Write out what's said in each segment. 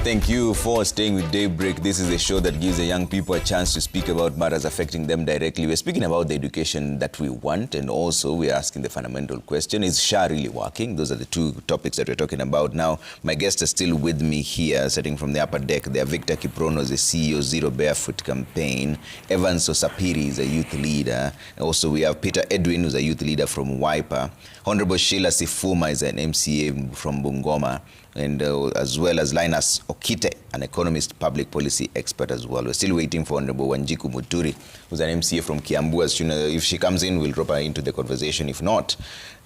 Thank you for staying with DayBreak. This is a show that gives the young people a chance to speak about matters affecting them directly. We're speaking about the education that we want, and also we're asking the fundamental question, is SHA really working? Those are the two topics that we're talking about now. My guests are still with me here, sitting from the upper deck. They are Victor Kiprono, the CEO, Zero Barefoot Campaign. Evans Osapiri is a youth leader. Also, we have Peter Edwin, who's a youth leader from Wiper. Honorable Sheila Sifuma is an MCA from Bungoma. And as well as Linus Okite, an economist, public policy expert as well. We're still waiting for Honorable Wanjiku Muturi, who's an MCA from Kiambu. As you know, if she comes in, we'll drop her into the conversation. If not,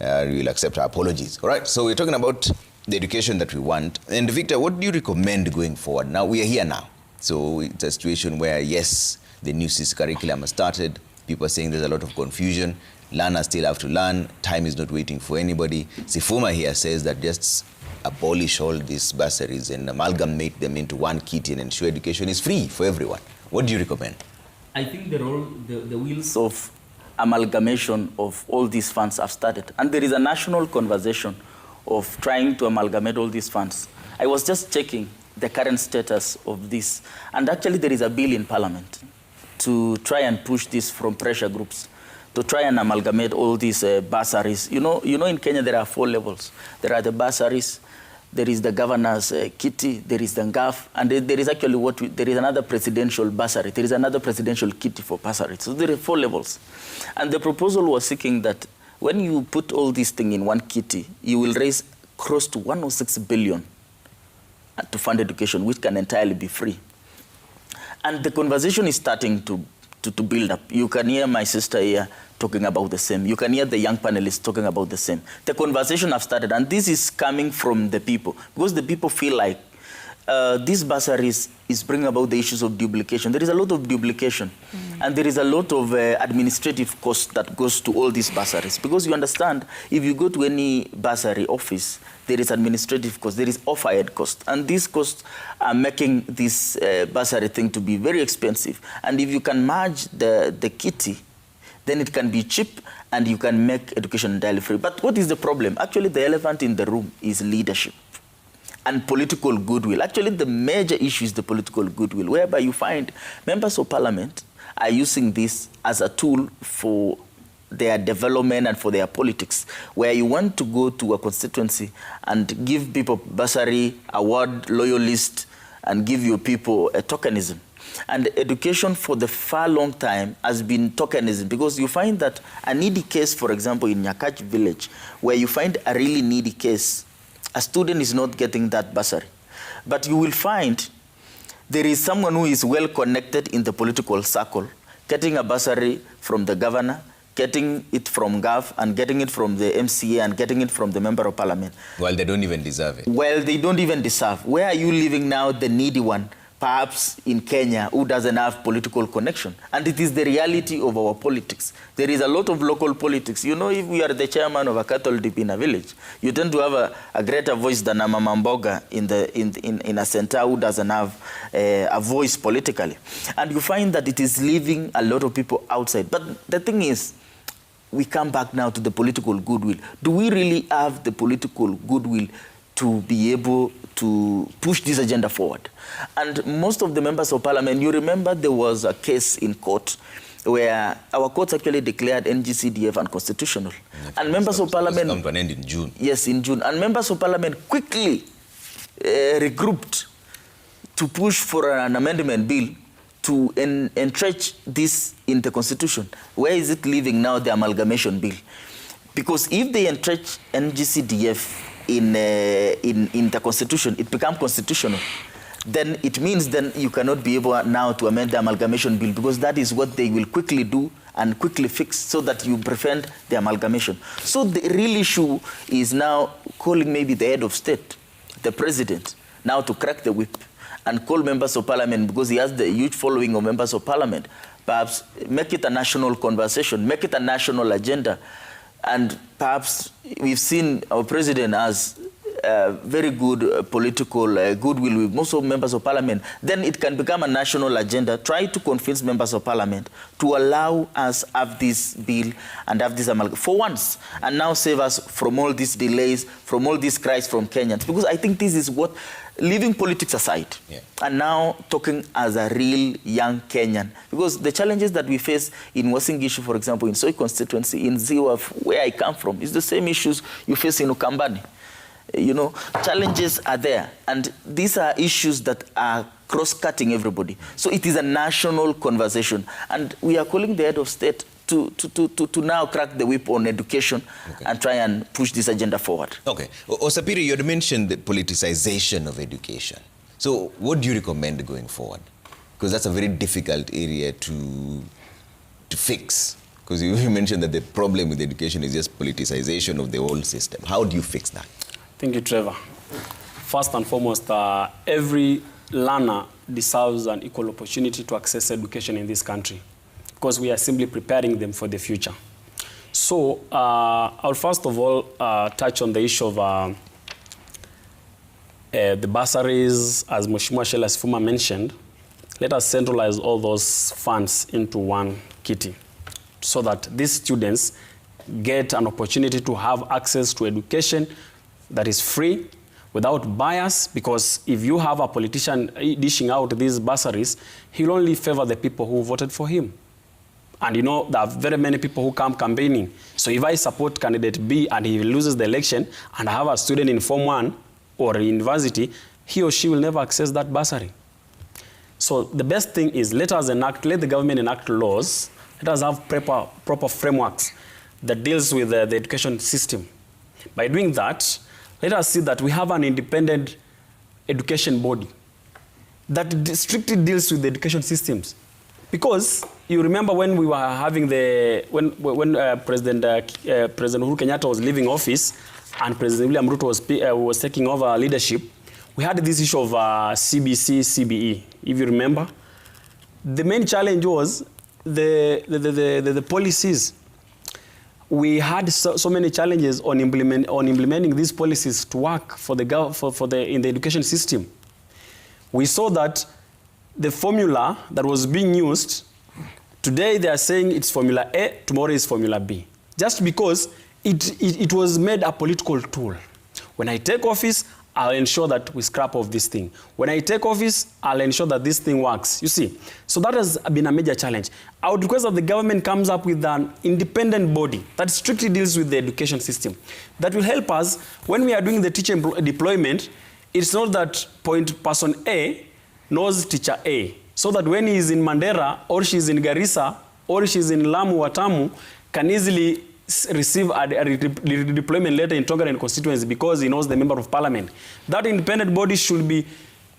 we'll accept her apologies. All right, so we're talking about the education that we want. And Victor, what do you recommend going forward? Now, we are here now. So it's a situation where, yes, the new CIS curriculum has started. People are saying there's a lot of confusion. Learners still have to learn. Time is not waiting for anybody. Sifuma here says that just abolish all these bursaries and amalgamate them into one kitty and ensure education is free for everyone. What do you recommend? I think the wheels of amalgamation of all these funds have started. And there is a national conversation of trying to amalgamate all these funds. I was just checking the current status of this. And actually there is a bill in Parliament to try and push this from pressure groups, to try and amalgamate all these bursaries. You know, in Kenya there are 4 levels. There are the bursaries, there is the governor's kitty, there is the NGAF, and there is actually there is another presidential bursary. There is another presidential kitty for bursaries. So there are 4 levels. And the proposal was seeking that when you put all these things in one kitty, you will raise close to 106 billion to fund education, which can entirely be free. And the conversation is starting to build up. You can hear my sister here talking about the same. You can hear the young panelists talking about the same. The conversation have started, and this is coming from the people, because the people feel like this bursaries is bringing about the issues of duplication. There is a lot of duplication, and there is a lot of administrative cost that goes to all these bursaries. Because you understand, if you go to any bursary office, there is administrative cost, there is overhead cost, and these costs are making this bursary thing to be very expensive. And if you can merge the kitty, then it can be cheap and you can make education entirely free. But what is the problem? Actually, the elephant in the room is leadership and political goodwill. Actually, the major issue is the political goodwill, whereby you find members of parliament are using this as a tool for their development and for their politics, where you want to go to a constituency and give people bursary, award loyalist, and give your people a tokenism. And education for the far long time has been tokenism, because you find that a needy case, for example, in Nyakach village, where you find a really needy case, a student is not getting that bursary. But you will find there is someone who is well connected in the political circle, getting a bursary from the governor, getting it from GAF, and getting it from the MCA, and getting it from the member of parliament. Well, they don't even deserve it. Well, they don't even deserve. Where are you living now, the needy one? Perhaps in Kenya, who doesn't have political connection. And it is the reality of our politics. There is a lot of local politics. You know, if we are the chairman of a cattle dip in a village, you tend to have a greater voice than a Mama Mboga in a center who doesn't have a voice politically. And you find that it is leaving a lot of people outside. But the thing is, we come back now to the political goodwill. Do we really have the political goodwill to be able to push this agenda forward? And most of the members of parliament, you remember there was a case in court where our courts actually declared NGCDF unconstitutional. And members of parliament... come to an end in June. Yes, in June. And members of parliament quickly regrouped to push for an amendment bill to entrench this in the constitution. Where is it leaving now, the amalgamation bill? Because if they entrench NGCDF in the constitution, it becomes constitutional. Then it means then you cannot be able now to amend the amalgamation bill, because that is what they will quickly do and quickly fix, so that you prevent the amalgamation. So the real issue is now calling maybe the head of state, the president, now to crack the whip and call members of parliament, because he has the huge following of members of parliament. Perhaps make it a national conversation, make it a national agenda. And perhaps we've seen our president as very good political goodwill with most of members of parliament. Then it can become a national agenda. Try to convince members of parliament to allow us have this bill and have this amalgamation for once, and now save us from all these delays, from all these cries from Kenyans. Because I think this is what leaving politics aside, and now talking as a real young Kenyan, because the challenges that we face in Uasin Gishu, for example, in Soi constituency, in Ziwa, where I come from, is the same issues you face in Ukambani. You know, challenges are there, and these are issues that are cross-cutting everybody. So it is a national conversation, and we are calling the head of state to now crack the whip on education and try and push this agenda forward. Okay. Osapiri, you had mentioned the politicization of education. So what do you recommend going forward? Because that's a very difficult area to fix. Because you mentioned that the problem with education is just politicization of the whole system. How do you fix that? Thank you, Trevor. First and foremost, every learner deserves an equal opportunity to access education in this country, because we are simply preparing them for the future. So I'll first of all touch on the issue of the bursaries, as Mheshimiwa Sheila Sifuma mentioned. Let us centralize all those funds into one kitty so that these students get an opportunity to have access to education that is free, without bias, because if you have a politician dishing out these bursaries, he'll only favor the people who voted for him. And you know, there are very many people who come campaigning. So if I support candidate B and he loses the election, and I have a student in Form 1 or university, he or she will never access that bursary. So the best thing is let the government enact laws, let us have proper frameworks that deals with the education system. By doing that, let us see that we have an independent education body that strictly deals with the education systems. Because you remember when we were having when President Uhuru Kenyatta was leaving office and President William Ruto was taking over leadership, we had this issue of CBC, CBE, if you remember. The main challenge was the policies. We had so many challenges on implementing these policies to work in the education system. We saw that the formula that was being used, today they are saying it's Formula A, tomorrow is Formula B. Just because it was made a political tool. When I take office, I'll ensure that we scrap off this thing. When I take office, I'll ensure that this thing works. You see, so that has been a major challenge. I would request that the government comes up with an independent body that strictly deals with the education system. That will help us when we are doing the teacher deployment. It's not that person A knows teacher A, so that when he is in Mandera or she's in Garissa or she's in Lamu Watamu, can easily receive a redeployment letter in Tongaren constituency because he knows the member of parliament. That independent body should be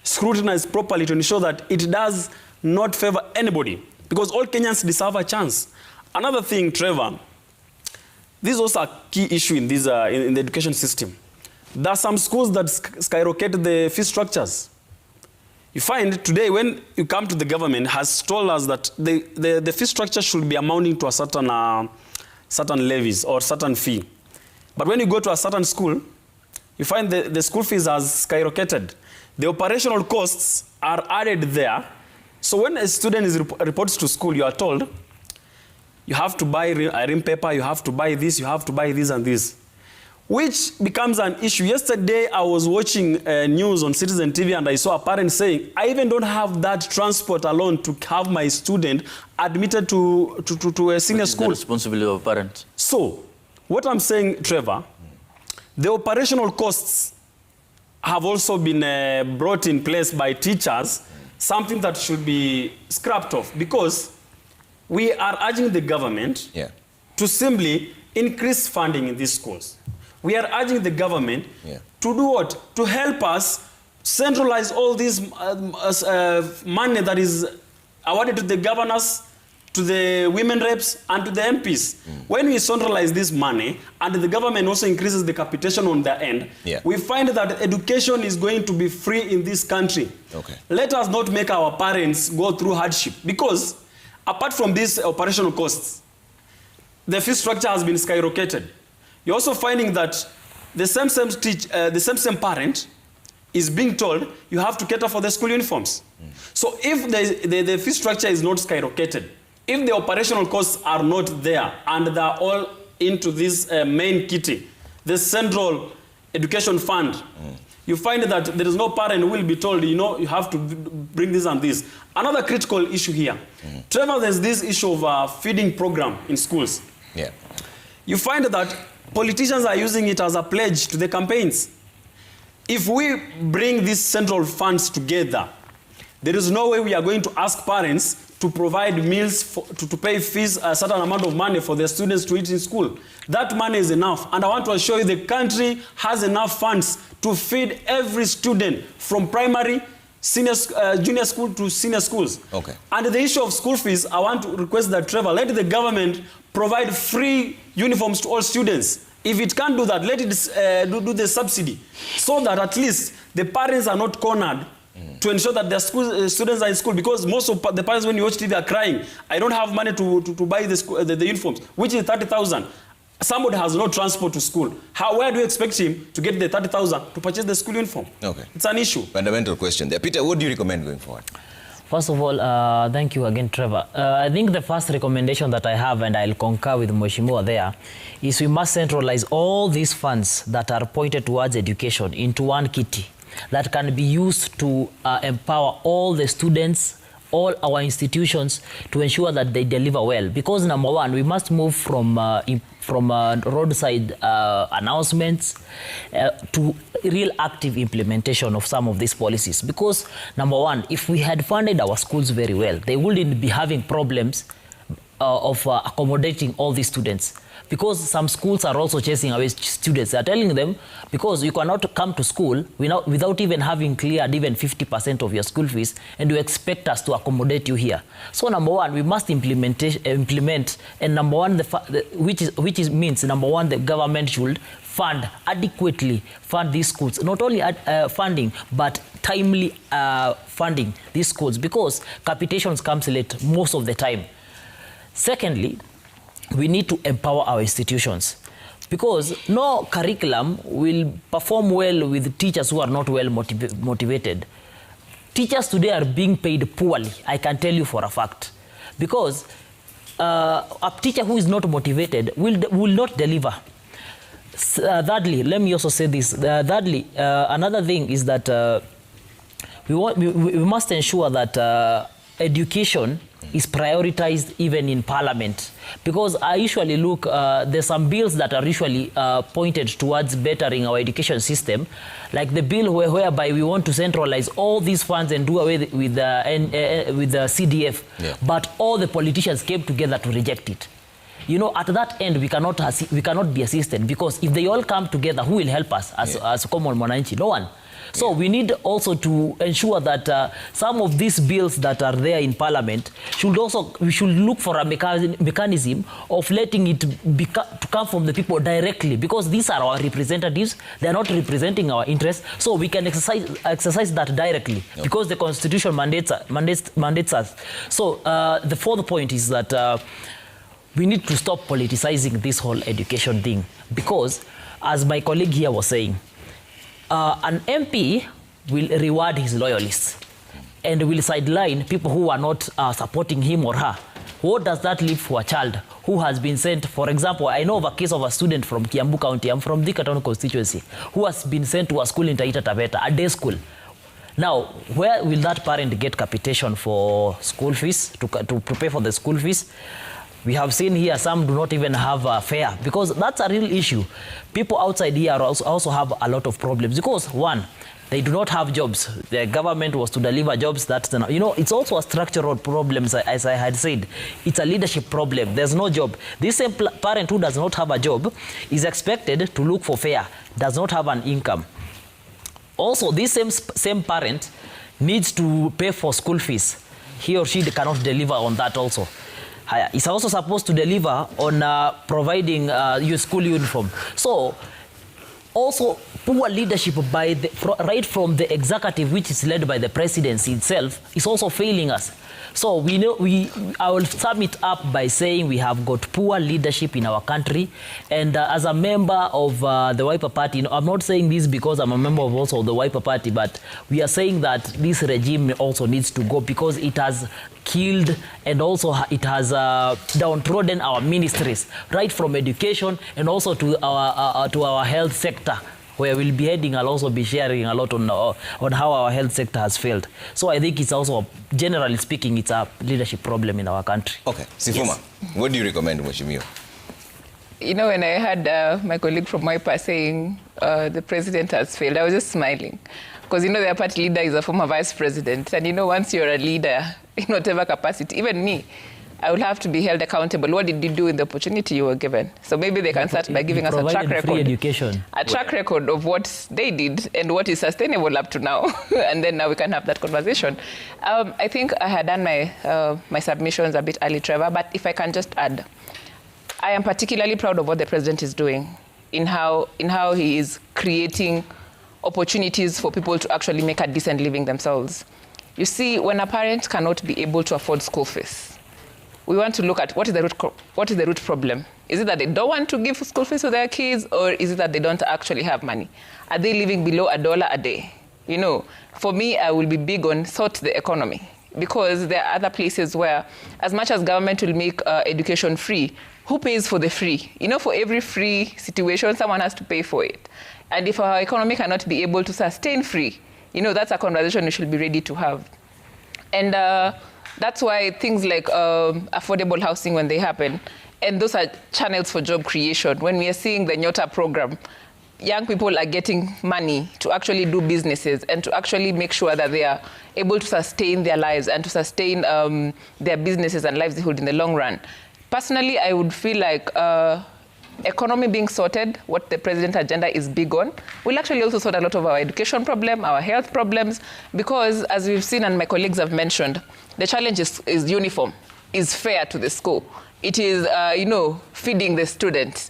scrutinized properly to ensure that it does not favor anybody, because all Kenyans deserve a chance. Another thing, Trevor, this is also a key issue in the education system. There are some schools that skyrocket the fee structures. You find today when you come to the government has told us that the fee structure should be amounting to a certain levies or certain fee. But when you go to a certain school, you find the school fees has skyrocketed. The operational costs are added there. So when a student reports to school, you are told, you have to buy a rim paper, you have to buy this, you have to buy this and this, which becomes an issue. Yesterday, I was watching news on Citizen TV and I saw a parent saying, I even don't have that transport alone to have my student admitted to a senior school. The responsibility of parents. So, what I'm saying, Trevor, the operational costs have also been brought in place by teachers, something that should be scrapped off, because we are urging the government to simply increase funding in these schools. We are urging the government to do what? To help us centralize all this money that is awarded to the governors, to the women reps, and to the MPs. When we centralize this money, and the government also increases the capitation on their end, we find that education is going to be free in this country. Let us not make our parents go through hardship, because apart from these operational costs, the fee structure has been skyrocketed. You're also finding that the same parent is being told you have to cater for the school uniforms. So if the fee structure is not skyrocketed, if the operational costs are not there and they're all into this main kitty, the central education fund, you find that there is no parent who will be told, you know, you have to bring this and this. Another critical issue here. Trevor, there's this issue of feeding program in schools. Yeah. You find that politicians are using it as a pledge to the campaigns. If we bring these central funds together, there is no way we are going to ask parents to provide meals, to pay fees, a certain amount of money for their students to eat in school. That money is enough. And I want to assure you the country has enough funds to feed every student from primary, junior school to senior schools. Okay. And the issue of school fees, I want to request that, Trevor, let the government provide free uniforms to all students. If it can't do that, let it do the subsidy, so that at least the parents are not cornered to ensure that their students are in school. Because most of the parents, when you watch TV, are crying, I don't have money to buy the uniforms, which is 30,000. Somebody has no transport to school. Where do you expect him to get the 30,000 to purchase the school uniform? Okay. It's an issue. Fundamental question there. Peter, what do you recommend going forward? First of all, thank you again, Trevor. I think the first recommendation that I have, and I'll concur with Mheshimiwa there, is we must centralize all these funds that are pointed towards education into one kitty that can be used to empower all the students, all our institutions, to ensure that they deliver well. Because number one, we must move from roadside announcements to real active implementation of some of these policies. Because number one, if we had funded our schools very well, they wouldn't be having problems of accommodating all these students. Because some schools are also chasing away students. They are telling them, because you cannot come to school without even having cleared even 50% of your school fees, and you expect us to accommodate you here. So number one, we must implement, and number one, which means number one, the government should adequately fund these schools. Not only funding, but timely funding these schools, because capitations comes late most of the time. Secondly, we need to empower our institutions, because no curriculum will perform well with teachers who are not well motivated. Teachers today are being paid poorly, I can tell you for a fact, because a teacher who is not motivated will not deliver. Thirdly, let me also say this. Another thing is that we must ensure that education is prioritized even in Parliament, because I usually look, there's some bills that are usually pointed towards bettering our education system, like the bill whereby we want to centralize all these funds and do away with the CDF, but all the politicians came together to reject it. You know, at that end, we cannot be assisted, because if they all come together, who will help us as common mwananchi? No one. So we need also to ensure that some of these bills that are there in Parliament we should look for a mechanism of letting it to come from the people directly, because these are our representatives. They are not representing our interests, so we can exercise that directly, because the Constitution mandates us. So the fourth point is that we need to stop politicizing this whole education thing, because as my colleague here was saying, an MP will reward his loyalists and will sideline people who are not supporting him or her. What does that leave for a child who has been sent? For example, I know of a case of a student from Kiambu County, I'm from the Town constituency, who has been sent to a school in Taita Taveta, a day school. Now, where will that parent get capitation for school fees, to prepare for the school fees? We have seen here some do not even have a fare, because that's a real issue. People outside here also have a lot of problems, because one, they do not have jobs. The government was to deliver jobs. You know, it's also a structural problem, as I had said. It's a leadership problem. There's no job. This same parent who does not have a job is expected to look for fare, does not have an income. Also, this same parent needs to pay for school fees. He or she cannot deliver on that also. It's also supposed to deliver on providing your school uniform. So, also poor leadership right from the executive, which is led by the presidency itself, is also failing us. So I will sum it up by saying we have got poor leadership in our country. And as a member of the Wiper Party, you know, I'm not saying this because I'm a member of also the Wiper Party, but we are saying that this regime also needs to go, because it has killed and also it has downtrodden our ministries, right from education and also to our health sector. where we'll be heading. I'll also be sharing a lot on how our health sector has failed. So I think it's also, generally speaking, it's a leadership problem in our country. Okay, Sifuma, what do you recommend, Mheshimiwa? You know, when I heard my colleague from Wiper saying the president has failed, I was just smiling. Because, you know, their party leader is a former vice president. And, you know, once you're a leader in whatever capacity, even me, I will have to be held accountable. What did you do in the opportunity you were given? So maybe they can start by giving us a track record. Free education. A track record of what they did and what is sustainable up to now. And then now we can have that conversation. I think I had done my submissions a bit early, Trevor, but if I can just add, I am particularly proud of what the president is doing in how he is creating opportunities for people to actually make a decent living themselves. You see, when a parent cannot be able to afford school fees, we want to look at what is the root problem. Is it that they don't want to give school fees to their kids, or is it that they don't actually have money? Are they living below $1 a day? You know, for me, I will be big on sort the economy, because there are other places where, as much as government will make education free, who pays for the free? You know, for every free situation, someone has to pay for it. And if our economy cannot be able to sustain free, you know, that's a conversation we should be ready to have. And that's why things like affordable housing, when they happen, and those are channels for job creation. When we are seeing the Nyota program, young people are getting money to actually do businesses and to actually make sure that they are able to sustain their lives and to sustain their businesses and livelihood in the long run. Personally, I would feel like economy being sorted, what the president's agenda is big on, will actually also sort a lot of our education problem, our health problems, because as we've seen and my colleagues have mentioned, the challenge is uniform, is fair to the school. It is, you know, feeding the students.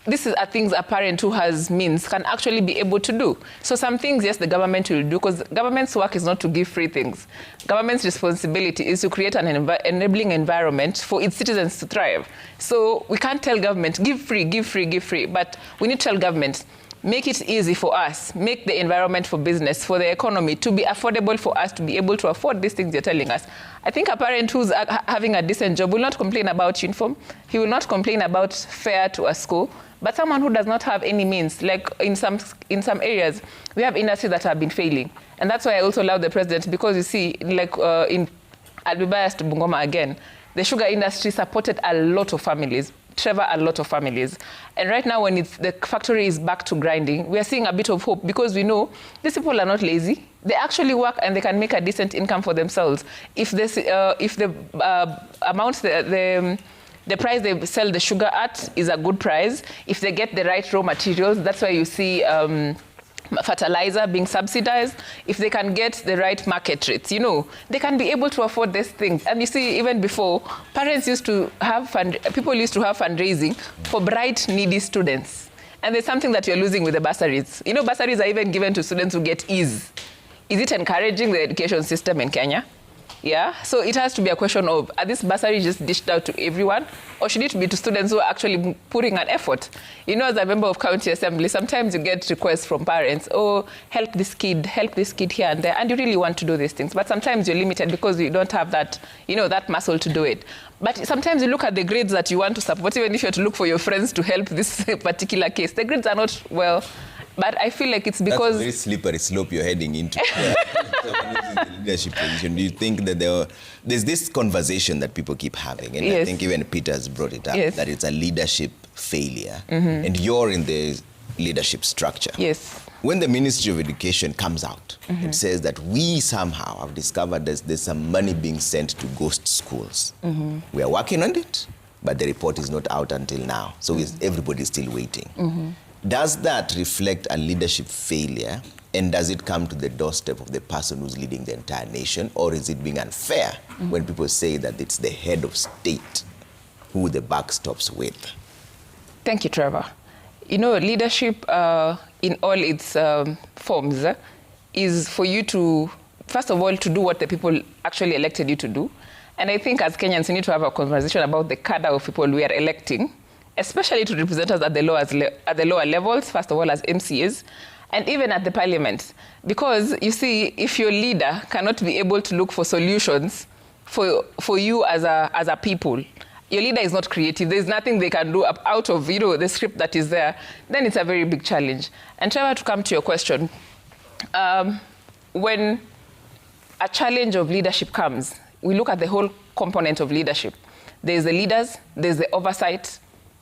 These are things a parent who has means can actually be able to do. So some things, yes, the government will do, because government's work is not to give free things. Government's responsibility is to create an enabling environment for its citizens to thrive. So we can't tell government, give free, give free, give free. But we need to tell government, make it easy for us, make the environment for business, for the economy, to be affordable for us to be able to afford these things you're telling us. I think a parent who's having a decent job will not complain about uniform. He will not complain about fare to a school. But someone who does not have any means, like in some areas, we have industries that have been failing. And that's why I also love the president, because you see, like I'll be biased to Bungoma again, the sugar industry supported a lot of families. Trevor, a lot of families. And right now, when the factory is back to grinding, we are seeing a bit of hope, because we know these people are not lazy. They actually work and they can make a decent income for themselves. If the amount, the price they sell the sugar at is a good price, if they get the right raw materials, that's why you see fertilizer being subsidized. If they can get the right market rates, you know, they can be able to afford these things. And you see, even before, parents used to have people used to have fundraising for bright, needy students. And there's something that you're losing with the bursaries. You know, bursaries are even given to students who get E's. Is it encouraging the education system in Kenya? Yeah, so it has to be a question of, are these bursaries just dished out to everyone, or should it be to students who are actually putting an effort? You know, as a member of county assembly, sometimes you get requests from parents, oh, help this kid here and there, and you really want to do these things. But sometimes you're limited because you don't have that, you know, that muscle to do it. But sometimes you look at the grades that you want to support, even if you have to look for your friends to help this particular case. The grades are not well. But I feel like it's because... That's a very slippery slope you're heading into. The leadership position. Do you think that there's this conversation that people keep having, and yes. I think even Peter's brought it up, yes. that it's a leadership failure, and you're in the leadership structure. Yes. When the Ministry of Education comes out and says that we somehow have discovered there's some money being sent to ghost schools, we are working on it, but the report is not out until now, so everybody's still waiting. Does that reflect a leadership failure, and does it come to the doorstep of the person who's leading the entire nation, or is it being unfair when people say that it's the head of state who the buck stops with? Thank you, Trevor. You know, leadership in all its forms is for you to, first of all, to do what the people actually elected you to do. And I think as Kenyans, we need to have a conversation about the cadre of people we are electing, especially to represent us at the lower levels, first of all, as MCAs, and even at the parliament. Because, you see, if your leader cannot be able to look for solutions for you as a people, your leader is not creative, there's nothing they can do out of the script that is there, then it's a very big challenge. And Trevor, to come to your question, when a challenge of leadership comes, we look at the whole component of leadership. There's the leaders, there's the oversight,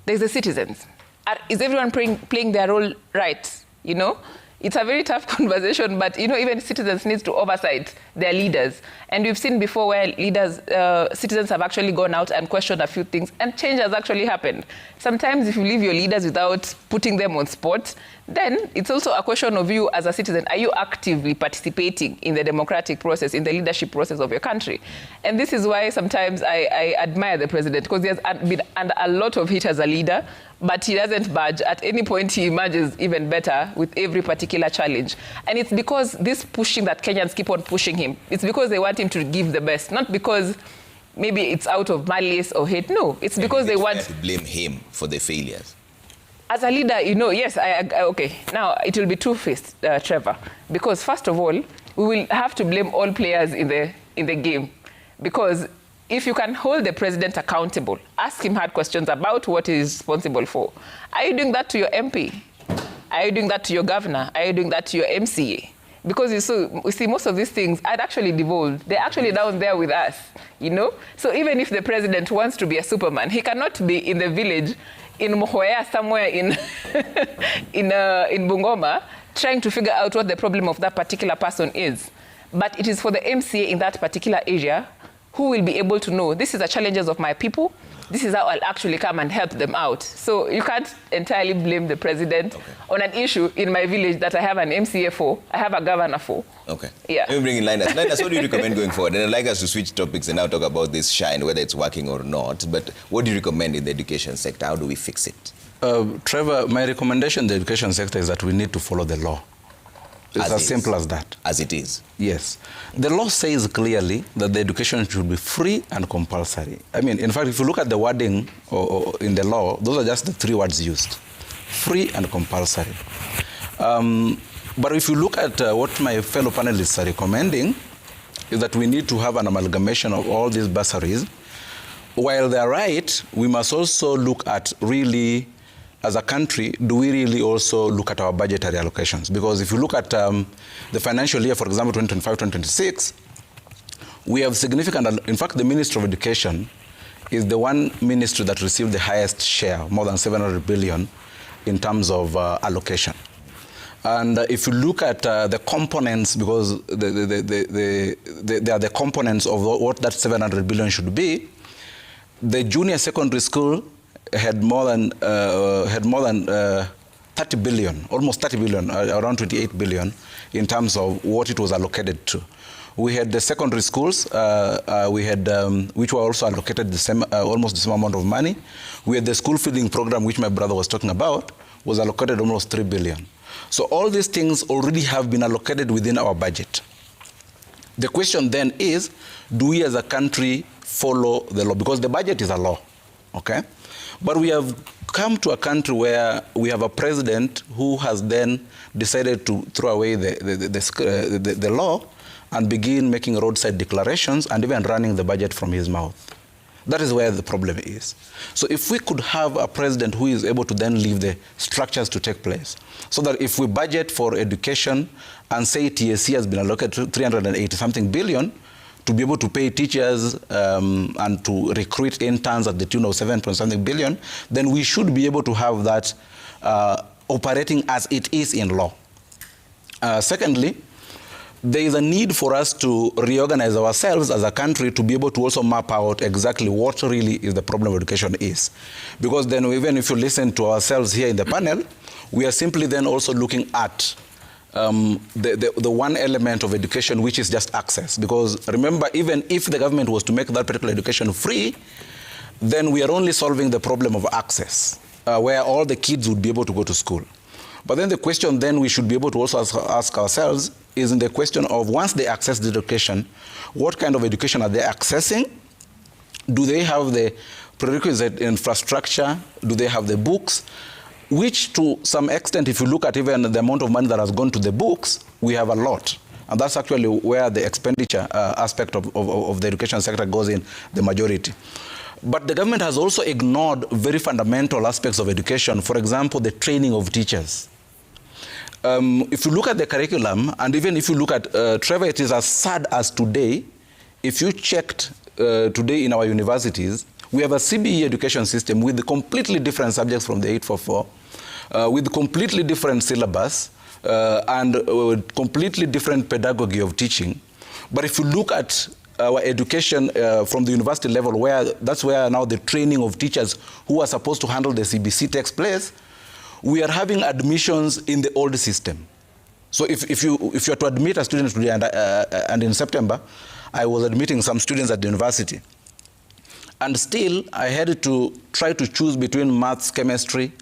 there's the citizens. Is everyone playing their role right? It's a very tough conversation, but even citizens need to oversight their leaders. And we've seen before where citizens have actually gone out and questioned a few things, and change has actually happened. Sometimes if you leave your leaders without putting them on spot, then it's also a question of you as a citizen. Are you actively participating in the democratic process, in the leadership process of your country? And this is why sometimes I admire the president, because he has been under a lot of heat as a leader, but he doesn't budge. At any point, he emerges even better with every particular challenge. And it's because this pushing that Kenyans keep on pushing him, it's because they want him to give the best, not because maybe it's out of malice or hate. No, it's because they want to blame him for the failures. As a leader, yes, okay. Now, it will be two-faced, Trevor, because first of all, we will have to blame all players in the game, because if you can hold the president accountable, ask him hard questions about what he is responsible for. Are you doing that to your MP? Are you doing that to your governor? Are you doing that to your MCA? Because you see, most of these things are actually devolved. They're actually down there with us, So even if the president wants to be a Superman, he cannot be in the village in Mohoya, somewhere in Bungoma, trying to figure out what the problem of that particular person is. But it is for the MCA in that particular area who will be able to know, this is the challenges of my people, this is how I'll actually come and help them out. So you can't entirely blame the president on an issue in my village that I have an MCA for, I have a governor for. Okay. Yeah. Let me bring in Linus. Linus, what do you recommend going forward? And I'd like us to switch topics and now talk about this shine, whether it's working or not. But what do you recommend in the education sector? How do we fix it? Trevor, my recommendation in the education sector is that we need to follow the law. It's as simple as that. As it is? Yes. The law says clearly that the education should be free and compulsory. I mean, in fact, if you look at the wording or in the law, those are just the three words used. Free and compulsory. But if you look at what my fellow panelists are recommending, is that we need to have an amalgamation of all these bursaries. While they're right, we must also look at really, as a country, do we really also look at our budgetary allocations? Because if you look at the financial year, for example, 2025-2026, we have significant, in fact, the Ministry of Education is the one ministry that received the highest share, more than 700 billion, in terms of allocation. And if you look at the components, because they are the components of what that 700 billion should be, the junior secondary school had more than 30 billion, almost 30 billion, around 28 billion in terms of what it was allocated to. We had the secondary schools, which were also allocated the same, almost the same amount of money. We had the school feeding program, which my brother was talking about, was allocated almost 3 billion. So all these things already have been allocated within our budget. The question then is, do we as a country follow the law? Because the budget is a law, okay? But we have come to a country where we have a president who has then decided to throw away the law and begin making roadside declarations and even running the budget from his mouth. That is where the problem is. So if we could have a president who is able to then leave the structures to take place, so that if we budget for education and say TSC has been allocated 380-something billion, to be able to pay teachers and to recruit interns at the tune of 7-something billion, then we should be able to have that operating as it is in law. Secondly, there is a need for us to reorganize ourselves as a country to be able to also map out exactly what really is the problem of education is. Because then even if you listen to ourselves here in the panel, we are simply then also looking at the one element of education, which is just access. Because remember, even if the government was to make that particular education free, then we are only solving the problem of access, where all the kids would be able to go to school. But then the question then we should be able to also ask ourselves is in the question of, once they access the education, what kind of education are they accessing? Do they have the prerequisite infrastructure? Do they have the books? Which to some extent, if you look at even the amount of money that has gone to the books, we have a lot. And that's actually where the expenditure aspect of the education sector goes in the majority. But the government has also ignored very fundamental aspects of education. For example, the training of teachers. If you look at the curriculum, and even if you look at, Trevor, it is as sad as today, if you checked today in our universities, we have a CBE education system with completely different subjects from the 844, with completely different syllabus, and completely different pedagogy of teaching. But if you look at our education from the university level, that's where now the training of teachers who are supposed to handle the CBC takes place, we are having admissions in the old system. So if you are to admit a student today, and in September, I was admitting some students at the university, and still I had to try to choose between maths, chemistry.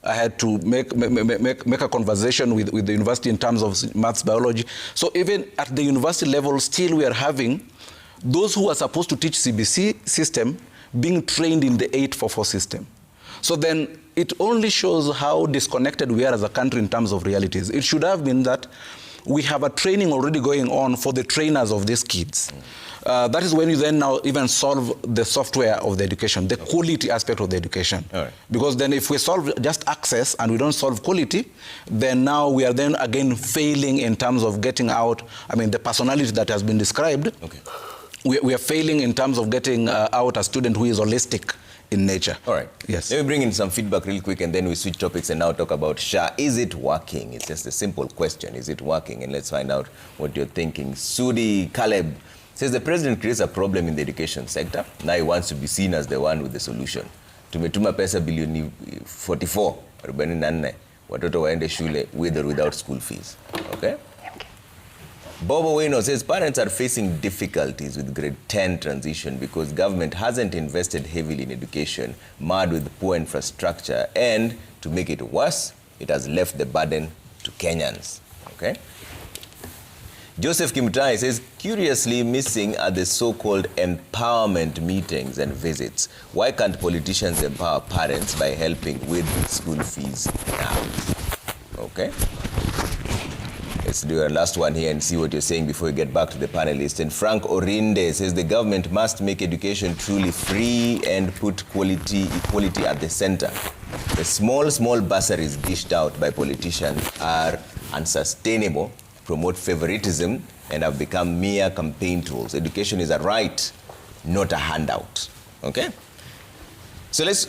I had to make a conversation with the university in terms of maths, biology. So even at the university level, still we are having those who are supposed to teach CBC system being trained in the 844 system. So then it only shows how disconnected we are as a country in terms of realities. It should have been that we have a training already going on for the trainers of these kids. That is when you then now even solve the software of the education, the quality aspect of the education. Right. Because then if we solve just access and we don't solve quality, then now we are then again failing in terms of getting out, I mean, the personality that has been described. Okay. We are failing in terms of getting out a student who is holistic in nature. All right. Yes. Let me bring in some feedback real quick, and then we switch topics and now talk about SHA. Is it working? It's just a simple question. Is it working? And let's find out what you're thinking. Sudi Caleb says the president creates a problem in the education sector. Now he wants to be seen as the one with the solution. Tumetuma pesa bilioni 44, 44, watoto waende shule with or without school fees. Okay? Bobo Wino says parents are facing difficulties with grade 10 transition because government hasn't invested heavily in education, marred with poor infrastructure, and to make it worse, it has left the burden to Kenyans. Okay? Joseph Kimtai says, curiously missing are the so-called empowerment meetings and visits. Why can't politicians empower parents by helping with school fees now? Okay? Let's do our last one here and see what you're saying before we get back to the panelists. And Frank Orinde says the government must make education truly free and put equality at the center. The small bursaries dished out by politicians are unsustainable, promote favoritism, and have become mere campaign tools. Education is a right, not a handout. Okay? So let's